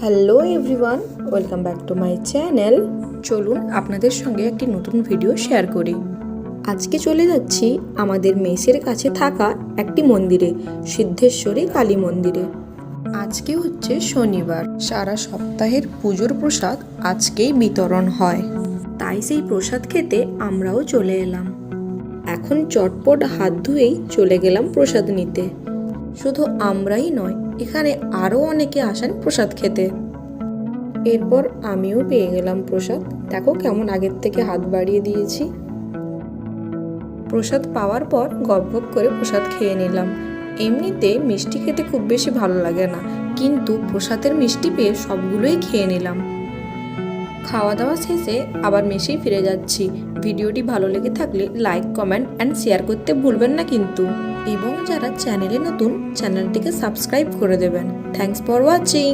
Hello everyone, welcome back to my channel. চলুন আপনাদের সঙ্গে একটি নতুন ভিডিও শেয়ার করি। আজকে চলে যাচ্ছি আমাদের মেসের কাছে থাকা একটি মন্দিরে, সিদ্ধেশ্বরী কালী মন্দিরে। আজকে হচ্ছে শনিবার, সারা সপ্তাহের পুজোর প্রসাদ আজকেই বিতরণ হয়, তাই সেই প্রসাদ খেতে আমরাও চলে এলাম। এখন চটপট হাত ধুয়েই চলে গেলাম প্রসাদ নিতে। শুধু আমরাই নয়, এখানে আরও অনেকে আসেন প্রসাদ খেতে। এরপর আমিও পেয়ে গেলাম প্রসাদ। দেখো কেমন আগের থেকে হাত বাড়িয়ে দিয়েছি। প্রসাদ পাওয়ার পর গপ গপ করে প্রসাদ খেয়ে নিলাম। এমনিতে মিষ্টি খেতে খুব বেশি ভালো লাগে না, কিন্তু প্রসাদের মিষ্টি পেয়ে সবগুলোই খেয়ে নিলাম। খাওয়া দাওয়া শেষে আবার মেসেই ফিরে যাচ্ছি। ভিডিওটি ভালো লেগে থাকলে লাইক, কমেন্ট অ্যান্ড শেয়ার করতে ভুলবেন না কিন্তু। এবং যারা চ্যানেলে নতুন, চ্যানেলটিকে সাবস্ক্রাইব করে দেবেন। Thanks for watching.